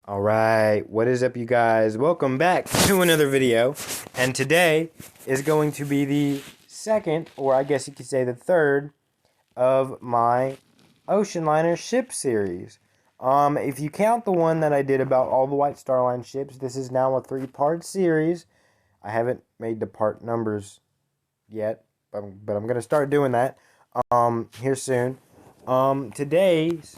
Alright, what is up you guys? Welcome back to another video, and today is going to be the second, or I guess you could say the third, of my ocean liner ship series. If you count the one that I did about all the White Star Line ships, this is now a three-part series. I haven't made the part numbers yet, but I'm going to start doing that here soon. Today's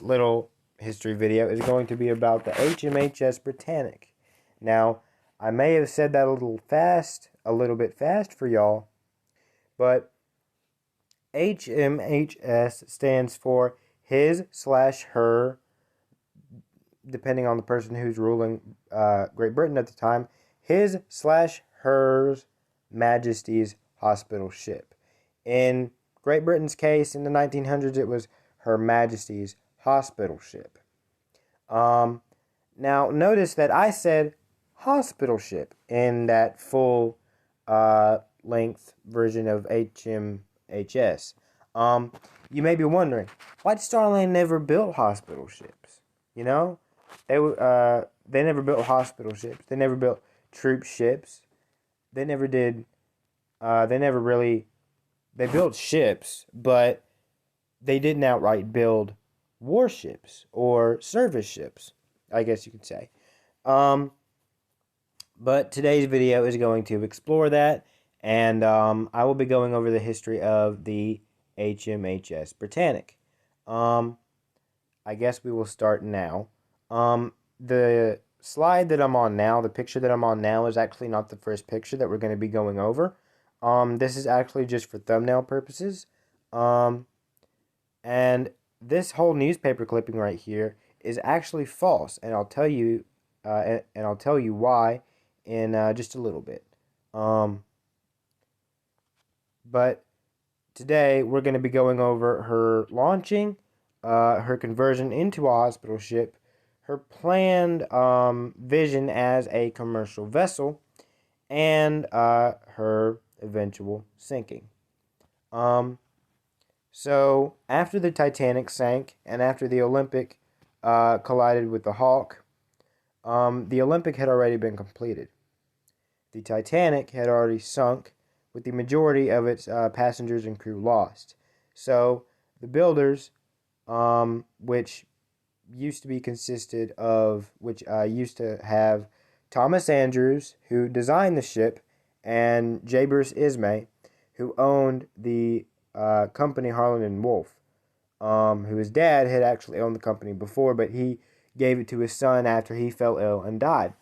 little history video is going to be about the HMHS Britannic. Now, I may have said that a little bit fast for y'all, but HMHS stands for his/her, depending on the person who's ruling Great Britain at the time, his/hers Majesty's hospital ship. In Great Britain's case, in the 1900s, it was Her Majesty's hospital ship. Now, notice that I said hospital ship in that full length version of HMHS. You may be wondering, why did Star Line never built hospital ships? You know, they never built hospital ships. They never built troop ships. They never did. They built ships, but they didn't outright build warships or service ships, I guess you could say. But today's video is going to explore that, and I will be going over the history of the HMHS Britannic. I guess we will start now. The slide that I'm on now, the picture that I'm on now, is actually not the first picture that we're going to be going over. This is actually just for thumbnail purposes. And this whole newspaper clipping right here is actually false, and I'll tell you why in just a little bit. But today we're going to be going over her launching, her conversion into a hospital ship, her planned vision as a commercial vessel, and her eventual sinking. So, after the Titanic sank, and after the Olympic collided with the Hawk, the Olympic had already been completed. The Titanic had already sunk, with the majority of its passengers and crew lost. So, the builders, which used to have Thomas Andrews, who designed the ship, and J. Bruce Ismay, who owned the company Harland and Wolff, who his dad had actually owned the company before, but he gave it to his son after he fell ill and died.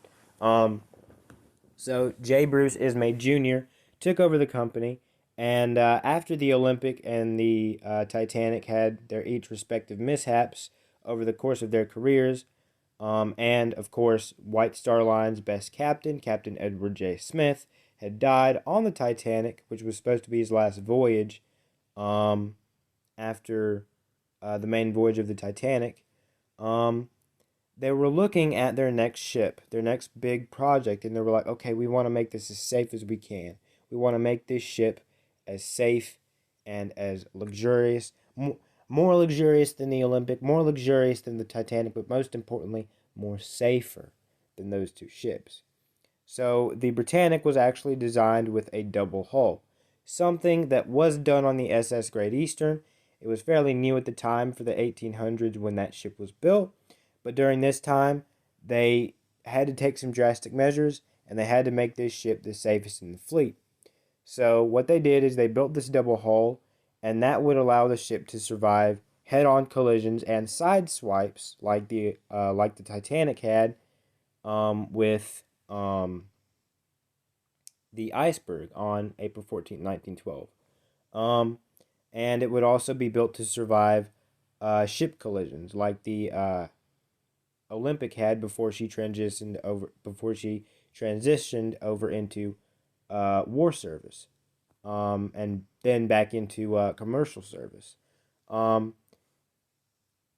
So J. Bruce Ismay Jr. took over the company, and after the Olympic and the Titanic had their each respective mishaps over the course of their careers, and of course White Star Line's best captain, Captain Edward J. Smith, had died on the Titanic, which was supposed to be his last voyage after the main voyage of the Titanic. They were looking at their next ship, their next big project, and they were like, okay, we want to make this as safe as we can. We want to make this ship as safe and as luxurious, more luxurious than the Olympic, more luxurious than the Titanic, but most importantly, more safer than those two ships. So the Britannic was actually designed with a double hull, something that was done on the SS Great Eastern. It was fairly new at the time for the 1800s when that ship was built, but during this time, they had to take some drastic measures, and they had to make this ship the safest in the fleet. So what they did is they built this double hull, and that would allow the ship to survive head-on collisions and side swipes like the Titanic had with the iceberg on April 14, 1912. And it would also be built to survive ship collisions like the Olympic had before she transitioned over into war service, and then back into commercial service.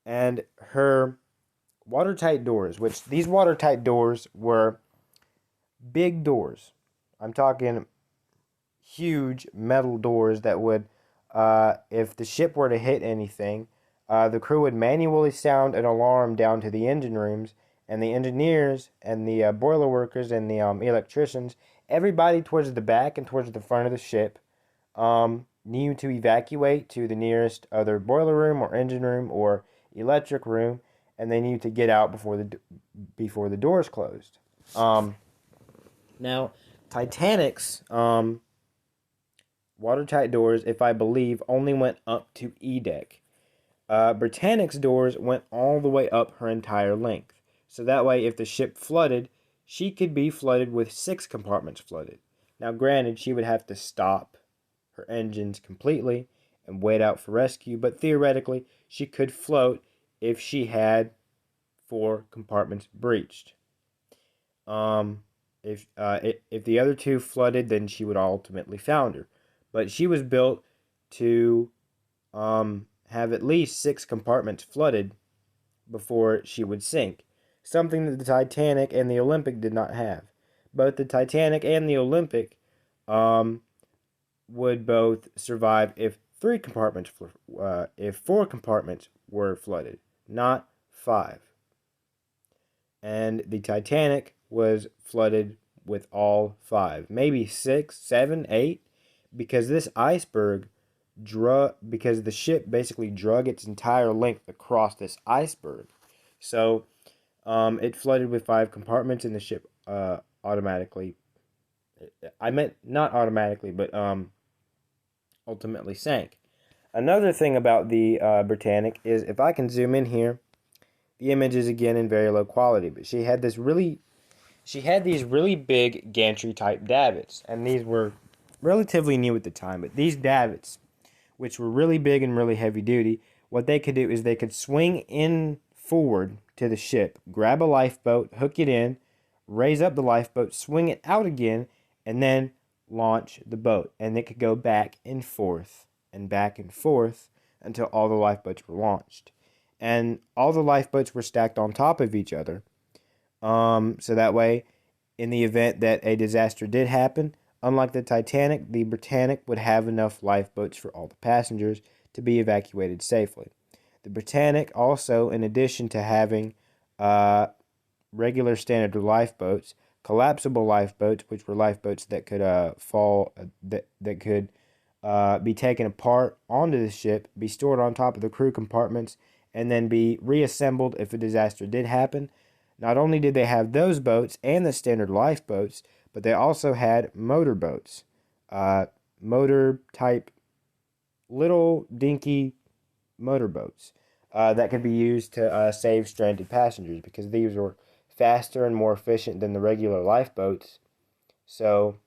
And her watertight doors, which these watertight doors were big doors. I'm talking huge metal doors that would, if the ship were to hit anything, The crew would manually sound an alarm down to the engine rooms, and the engineers and the boiler workers and the electricians, everybody towards the back and towards the front of the ship, knew to evacuate to the nearest other boiler room or engine room or electric room, and they knew to get out before the doors closed. Um, Now, Titanic's watertight doors, if I believe, only went up to E deck. Britannic's doors went all the way up her entire length. So that way, if the ship flooded, she could be flooded with 6 compartments flooded. Now, granted, she would have to stop her engines completely and wait out for rescue, but theoretically, she could float if she had 4 compartments breached. Um, if the other 2 flooded, then she would ultimately founder. But she was built to have at least 6 compartments flooded before she would sink, something that the Titanic and the Olympic did not have. Both the Titanic and the Olympic would both survive if 4 compartments were flooded, not 5. And the Titanic was flooded with all 5, maybe 6, 7, 8, because this iceberg because the ship basically drug its entire length across this iceberg. So it flooded with 5 compartments, and the ship automatically, I meant not automatically, but ultimately sank. Another thing about the Britannic is, if I can zoom in here, the image is again in very low quality, but she had these really big gantry type davits, and these were relatively new at the time. But these davits, which were really big and really heavy duty, what they could do is they could swing in forward to the ship, grab a lifeboat, hook it in, raise up the lifeboat, swing it out again, and then launch the boat. And it could go back and forth until all the lifeboats were launched. And all the lifeboats were stacked on top of each other. So that way, in the event that a disaster did happen, unlike the Titanic, the Britannic would have enough lifeboats for all the passengers to be evacuated safely. The Britannic also, in addition to having regular standard lifeboats, collapsible lifeboats, which were lifeboats that could that could be taken apart onto the ship, be stored on top of the crew compartments, and then be reassembled if a disaster did happen. Not only did they have those boats and the standard lifeboats, but they also had motorboats, motor type, little dinky motorboats that could be used to save stranded passengers, because these were faster and more efficient than the regular lifeboats. So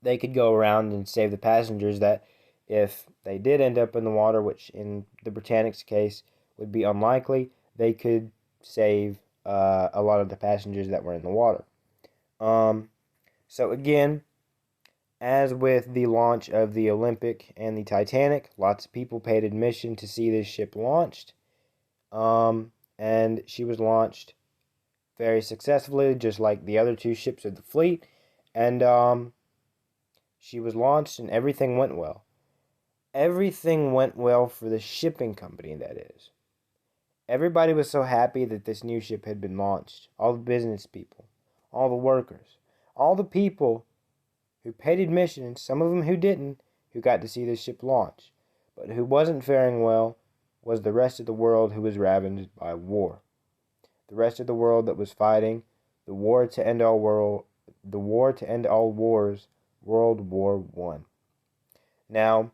they could go around and save the passengers that, if they did end up in the water, which in the Britannic's case would be unlikely, they could save a lot of the passengers that were in the water. So again, as with the launch of the Olympic and the Titanic, lots of people paid admission to see this ship launched. And she was launched very successfully, just like the other 2 ships of the fleet. And she was launched, and everything went well. Everything went well for the shipping company, that is. Everybody was so happy that this new ship had been launched. All the business people, all the workers, all the people who paid admission, and some of them who didn't, who got to see this ship launch. But who wasn't faring well was the rest of the world, who was ravaged by war. The rest of the world that was fighting the war to end all wars, World War One. Now,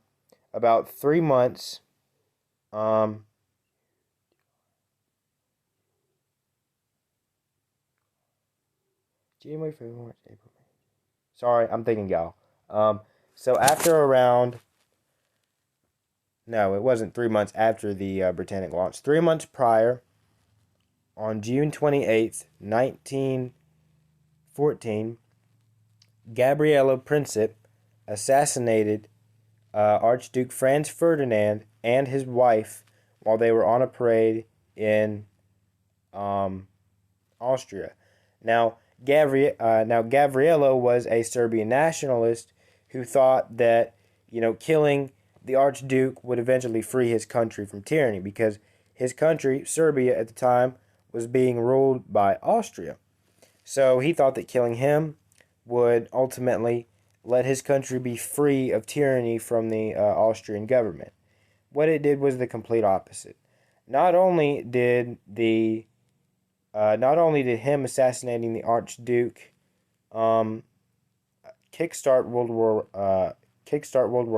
about 3 months, January, February, March, April, May. Sorry, I'm thinking, y'all. So after around, no, it wasn't 3 months after the Britannic launch. 3 months prior, on June 28th, 1914, Gabriella Princip assassinated Archduke Franz Ferdinand and his wife while they were on a parade in Austria. Now, Gabriella was a Serbian nationalist who thought that, killing the Archduke would eventually free his country from tyranny, because his country, Serbia at the time, was being ruled by Austria. So he thought that killing him would ultimately let his country be free of tyranny from the Austrian government. What it did was the complete opposite. Not only did him assassinating the Archduke um, kickstart World War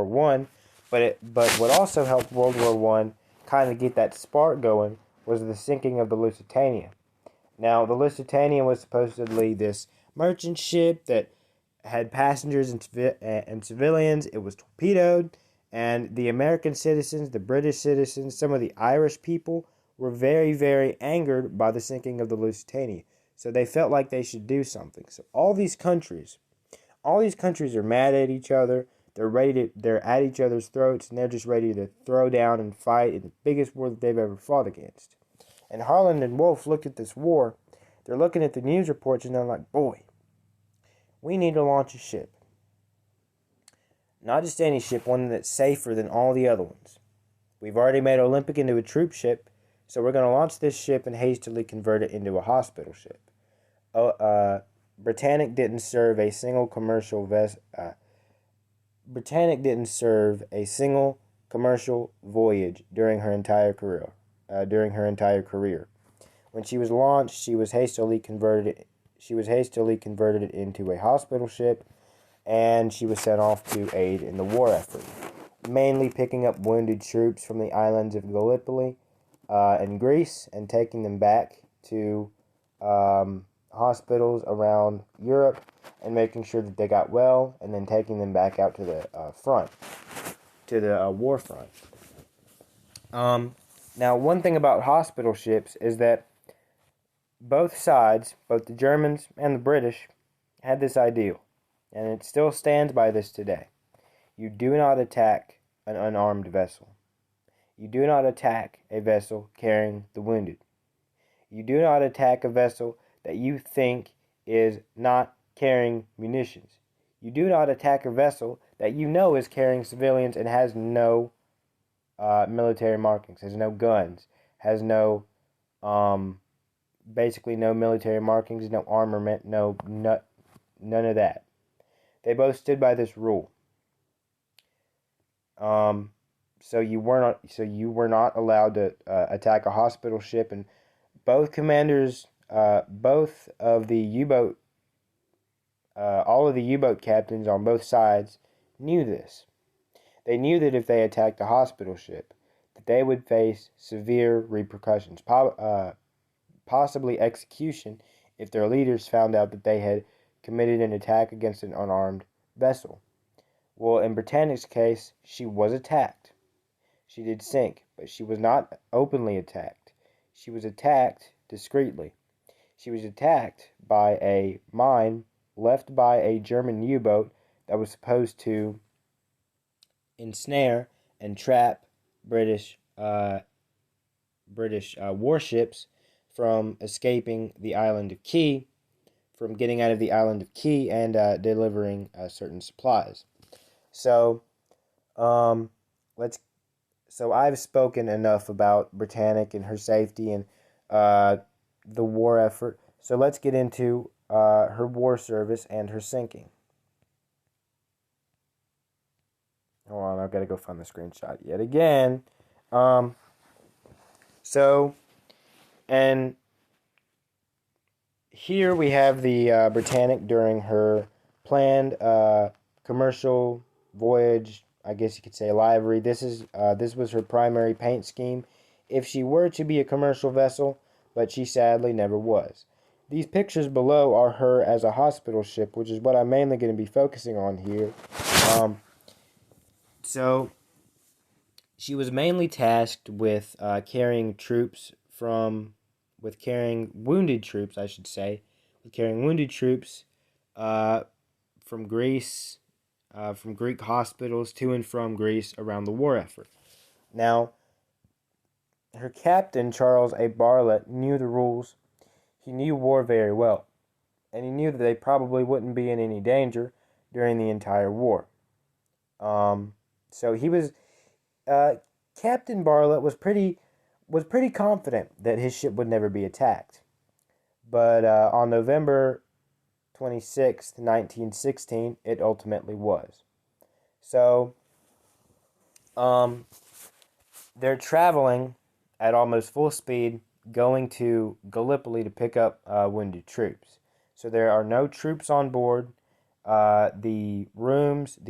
One, but what also helped World War One kind of get that spark going was the sinking of the Lusitania. Now, the Lusitania was supposedly this merchant ship that had passengers and civilians. It was torpedoed, and the American citizens, the British citizens, some of the Irish people were very, very angered by the sinking of the Lusitania. So they felt like they should do something. So all these countries are mad at each other. They're at each other's throats, and they're just ready to throw down and fight in the biggest war that they've ever fought against. And Harland and Wolff looked at this war. They're looking at the news reports, and they're like, boy, we need to launch a ship. Not just any ship, one that's safer than all the other ones. We've already made Olympic into a troop ship, so we're going to launch this ship and hastily convert it into a hospital ship. Britannic didn't serve a single commercial Britannic didn't serve a single commercial voyage during her entire career. When she was launched, she was hastily converted into a hospital ship, and she was sent off to aid in the war effort, mainly picking up wounded troops from the islands of Gallipoli and Greece and taking them back to hospitals around Europe and making sure that they got well, and then taking them back out to the war front. Now, one thing about hospital ships is that both sides, both the Germans and the British, had this ideal, and it still stands by this today. You do not attack an unarmed vessel. You do not attack a vessel carrying the wounded. You do not attack a vessel that you think is not carrying munitions. You do not attack a vessel that you know is carrying civilians and has no military markings, has no guns, has no basically no military markings, no armament, none of that. They both stood by this rule. So you were not allowed to attack a hospital ship, and both commanders, both of the U-boat, all of the U-boat captains on both sides knew this. They knew that if they attacked a hospital ship, that they would face severe repercussions, possibly execution, if their leaders found out that they had committed an attack against an unarmed vessel. Well, in Britannic's case, she was attacked. She did sink, but she was not openly attacked. She was attacked discreetly. She was attacked by a mine left by a German U-boat that was supposed to ensnare and trap British warships from escaping the island of Key, from getting out of the island of Key and delivering certain supplies. So, So I've spoken enough about Britannic and her safety and the war effort. So let's get into her war service and her sinking. Hold on, I've got to go find the screenshot yet again. And here we have the Britannic during her planned commercial voyage. I guess you could say livery. This was her primary paint scheme if she were to be a commercial vessel, but she sadly never was. These pictures below are her as a hospital ship, which is what I'm mainly going to be focusing on here. So she was mainly tasked with carrying wounded troops, I should say, carrying wounded troops from Greece, from Greek hospitals to and from Greece around the war effort. Now, her captain, Charles A. Bartlett, knew the rules. He knew war very well, and he knew that they probably wouldn't be in any danger during the entire war. So he was uh, Captain Bartlett was pretty confident that his ship would never be attacked. But on November 26th, 1916, it ultimately was. So, um, they're traveling at almost full speed, going to Gallipoli to pick up wounded troops. So there are no troops on board. The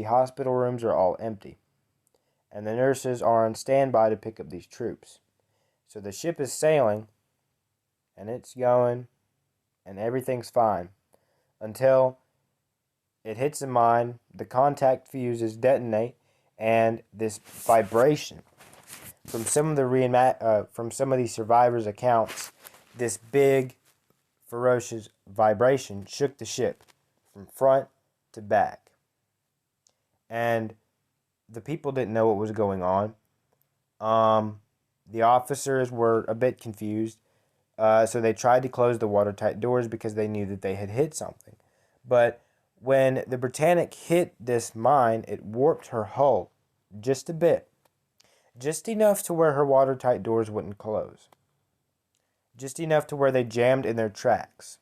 hospital rooms are all empty, and the nurses are on standby to pick up these troops. So the ship is sailing, and it's going, and everything's fine until it hits a mine, the contact fuses detonate, and this vibration from some of these survivors' accounts, this big, ferocious vibration shook the ship from front to back, and the people didn't know what was going on. Um, the officers were a bit confused, so they tried to close the watertight doors because they knew that they had hit something. But when the Britannic hit this mine, it warped her hull just a bit, just enough to where her watertight doors wouldn't close, just enough to where they jammed in their tracks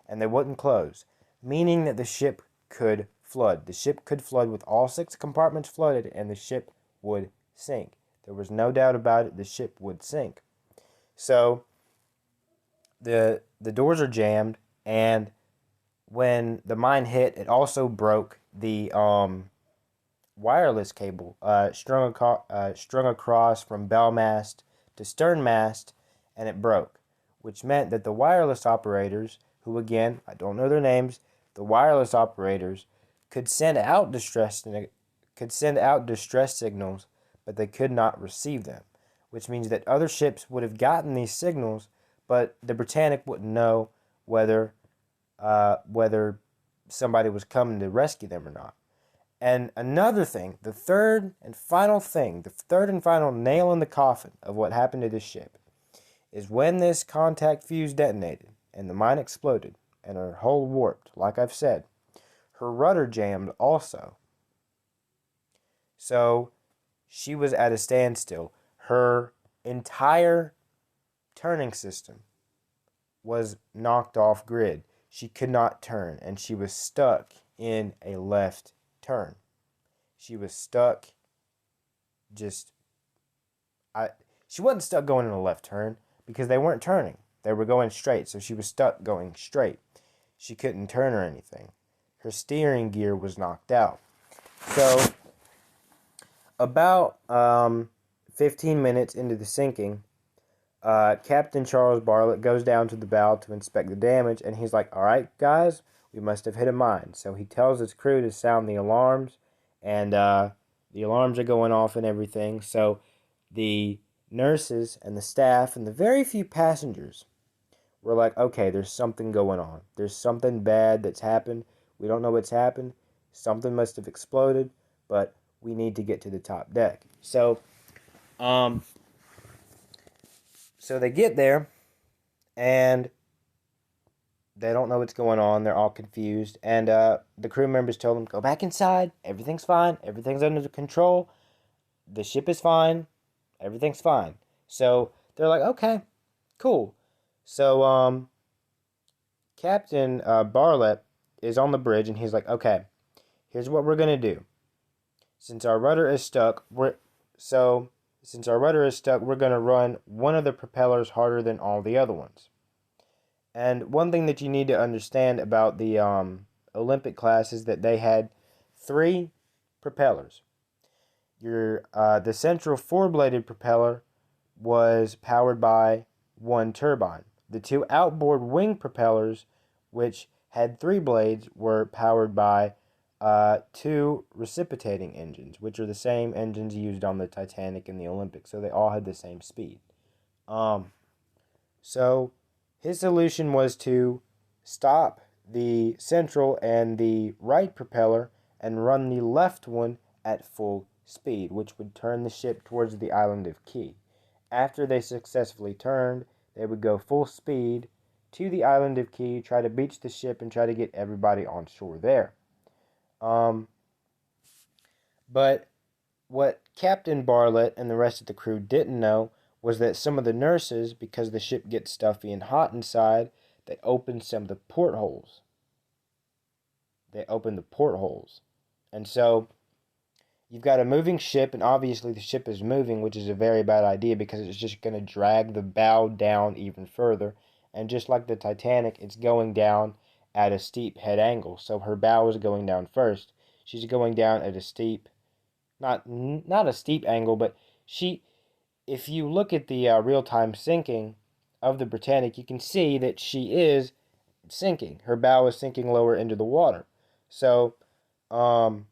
and they wouldn't close, meaning that the ship could flood. The ship could flood with all six compartments flooded, and the ship would sink. There was no doubt about it, the ship would sink. So the doors are jammed, and when the mine hit, it also broke the wireless cable strung across from bell mast to stern mast, and it broke, which meant that the wireless operators, who again I don't know their names, the wireless operators could send out distress signals, but they could not receive them, which means that other ships would have gotten these signals, but the Britannic wouldn't know whether somebody was coming to rescue them or not. And another thing, the third and final nail in the coffin of what happened to this ship is when this contact fuse detonated and the mine exploded and her hull warped, like I've said, her rudder jammed also. So she was at a standstill. Her entire turning system was knocked off grid. She could not turn, and she was stuck in a left turn. She was stuck just I she wasn't stuck going in a left turn because they weren't turning. They were going straight, so she was stuck going straight. She couldn't turn or anything. Her steering gear was knocked out. So about 15 minutes into the sinking, Captain Charles Bartlett goes down to the bow to inspect the damage, and he's like, all right, guys, we must have hit a mine. So he tells his crew to sound the alarms, and the alarms are going off and everything. So the nurses and the staff and the very few passengers were like, okay, there's something going on. There's something bad that's happened. We don't know what's happened. Something must have exploded, but we need to get to the top deck. Um, so they get there, and they don't know what's going on. They're all confused. And the crew members tell them, go back inside. Everything's fine. Everything's under control. The ship is fine. Everything's fine. So they're like, okay, cool. So Captain Bartlett is on the bridge, and he's like, okay, here's what we're going to do. Since our rudder is stuck, we're going to run one of the propellers harder than all the other ones. And one thing that you need to understand about the Olympic class is that they had three propellers. The central four-bladed propeller was powered by one turbine. The two outboard wing propellers, which had three blades, were powered by two reciprocating engines, which are the same engines used on the Titanic and the Olympics. So they all had the same speed. So his solution was to stop the central and the right propeller and run the left one at full speed, which would turn the ship towards the island of Key. After they successfully turned, they would go full speed to the island of Key, try to beach the ship, and try to get everybody on shore there. But What Captain Bartlett and the rest of the crew didn't know was that some of the nurses, because the ship gets stuffy and hot inside, they opened some of the portholes. They opened the portholes. And so you've got a moving ship, and obviously the ship is moving, which is a very bad idea because it's just going to drag the bow down even further. And just like the Titanic, it's going down at a steep head angle. So her bow is going down first. She's going down at a steep, not a steep angle, but she. If you look at the real-time sinking of the Britannic, you can see that she is sinking. Her bow is sinking lower into the water. So, um,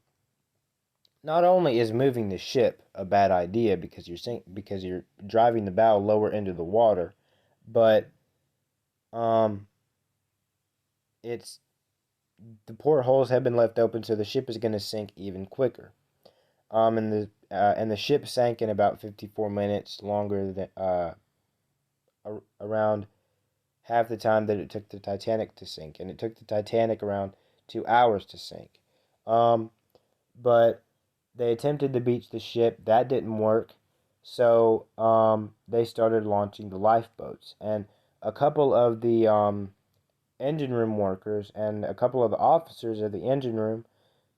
not only is moving the ship a bad idea because you're driving the bow lower into the water, but um, it's the portholes have been left open, so the ship is going to sink even quicker. And the ship sank in about 54 minutes longer than around half the time that it took the Titanic to sink, and it took the Titanic around 2 hours to sink. Um, but they attempted to beach the ship. That didn't work. So they started launching the lifeboats. And a couple of the engine room workers and a couple of the officers of the engine room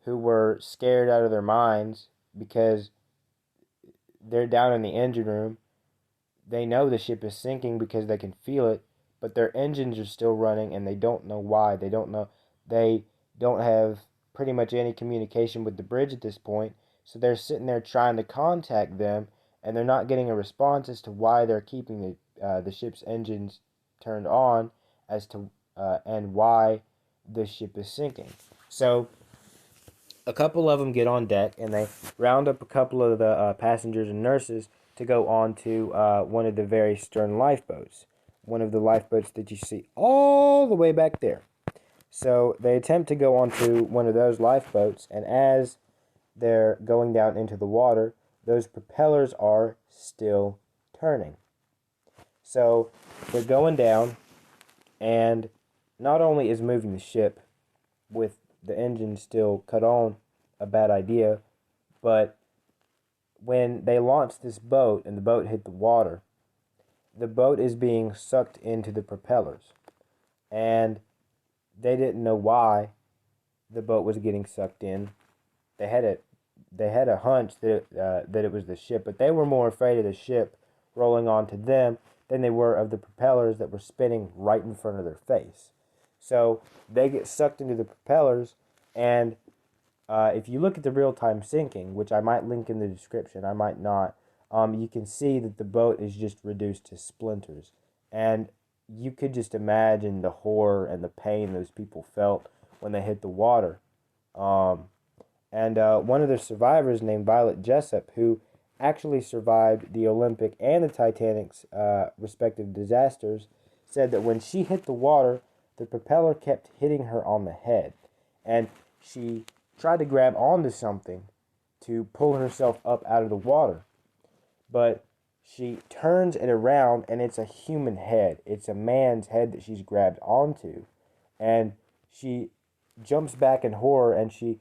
who were scared out of their minds because they're down in the engine room. They know the ship is sinking because they can feel it, but their engines are still running and they don't know why. They don't know. They don't have pretty much any communication with the bridge at this point. So they're sitting there trying to contact them, and they're not getting a response as to why they're keeping the ship's engines turned on, as to and why the ship is sinking. So a couple of them get on deck, and they round up a couple of the passengers and nurses to go on to one of the very stern lifeboats, one of the lifeboats that you see all the way back there. So they attempt to go onto one of those lifeboats, and as they're going down into the water, those propellers are still turning. So they're going down, and not only is moving the ship with the engine still cut on a bad idea, but when they launched this boat and the boat hit the water, the boat is being sucked into the propellers. And they didn't know why the boat was getting sucked in. They had a hunch that it was the ship, but they were more afraid of the ship rolling onto them than they were of the propellers that were spinning right in front of their face. So they get sucked into the propellers, and if you look at the real-time sinking, which I might link in the description, I might not, you can see that the boat is just reduced to splinters. And you could just imagine the horror and the pain those people felt when they hit the water. Um, and one of the survivors named Violet Jessup, who actually survived the Olympic and the Titanic's respective disasters, said that when she hit the water, the propeller kept hitting her on the head. And she tried to grab onto something to pull herself up out of the water. But she turns it around, and it's a human head. It's a man's head that she's grabbed onto. And she jumps back in horror, and she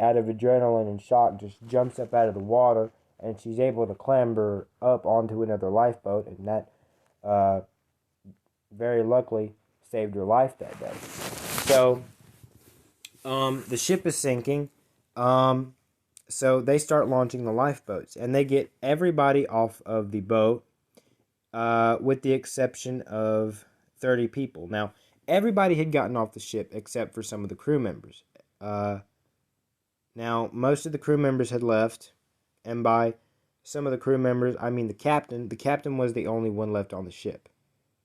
out of adrenaline and shock just jumps up out of the water, and she's able to clamber up onto another lifeboat, and that very luckily saved her life that day. So the ship is sinking. So they start launching the lifeboats, and they get everybody off of the boat, with the exception of 30 people. Now, everybody had gotten off the ship except for some of the crew members. Now, most of the crew members had left, and by some of the crew members, I mean the captain. The captain was the only one left on the ship.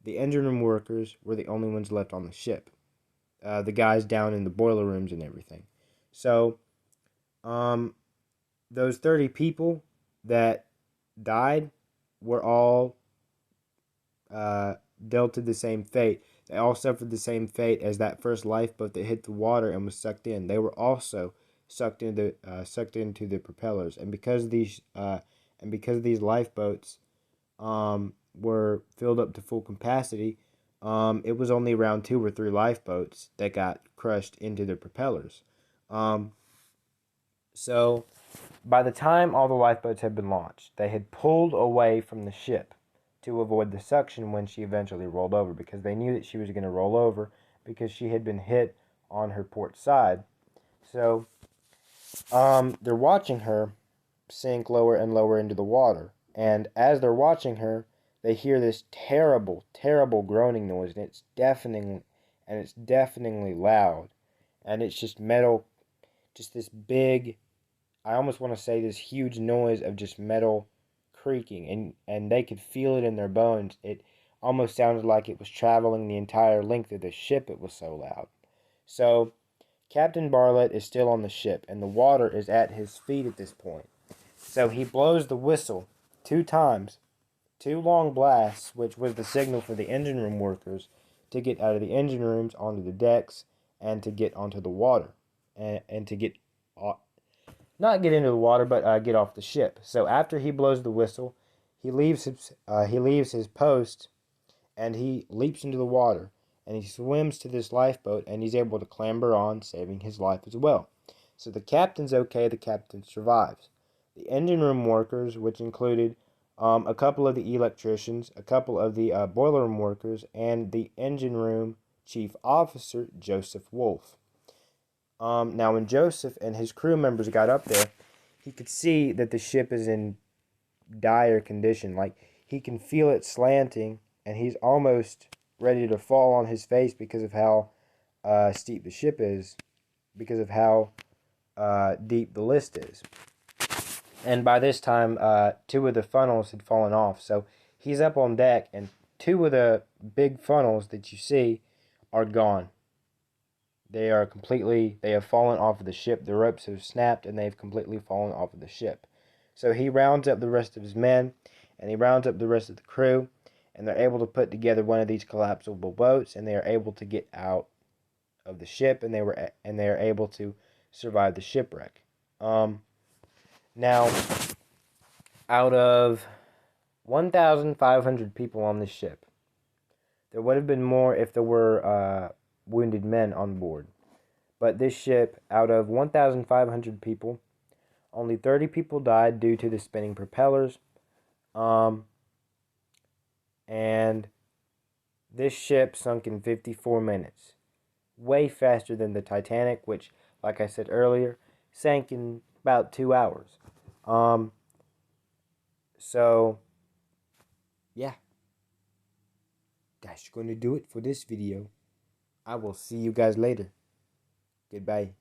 The engine room workers were the only ones left on the ship. The guys down in the boiler rooms and everything. So, those 30 people that died were all dealt to the same fate. They all suffered the same fate as that first lifeboat that hit the water and was sucked in. They were also sucked into the propellers, and because these lifeboats were filled up to full capacity, it was only around 2 or 3 lifeboats that got crushed into the propellers. So By the time all the lifeboats had been launched, they had pulled away from the ship to avoid the suction when she eventually rolled over, because they knew that she was going to roll over because she had been hit on her port side. So they're watching her sink lower and lower into the water. And as they're watching her, they hear this terrible, terrible groaning noise, and it's deafeningly loud. And it's just metal, just this big, I almost want to say this huge noise of just metal creaking, and they could feel it in their bones. It almost sounded like it was traveling the entire length of the ship, it was so loud. So Captain Bartlett is still on the ship, and the water is at his feet at this point. So he blows the whistle 2 times, 2 long blasts, which was the signal for the engine room workers to get out of the engine rooms onto the decks and to get onto the water, and to get not get into the water, but get off the ship. So after he blows the whistle, he leaves his post, and he leaps into the water, and he swims to this lifeboat, and he's able to clamber on, saving his life as well. So the captain's okay. The captain survives. The engine room workers, which included a couple of the electricians, a couple of the boiler room workers, and the engine room chief officer, Joseph Wolfe. Now, when Joseph and his crew members got up there, he could see that the ship is in dire condition. Like, he can feel it slanting, and he's almost ready to fall on his face because of how steep the ship is, because of how deep the list is. And by this time, 2 of the funnels had fallen off. So he's up on deck, and 2 of the big funnels that you see are gone. They have fallen off of the ship. The ropes have snapped, and they've completely fallen off of the ship. So he rounds up the rest of his men, and he rounds up the rest of the crew, and they're able to put together one of these collapsible boats, and they are able to get out of the ship, and they are able to survive the shipwreck. Now, out of 1,500 people on this ship, there would have been more if there were wounded men on board. But this ship, out of 1,500 people, only 30 people died due to the spinning propellers. And this ship sunk in 54 minutes. Way faster than the Titanic, which, like I said earlier, sank in about 2 hours. So, yeah. That's going to do it for this video. I will see you guys later. Goodbye.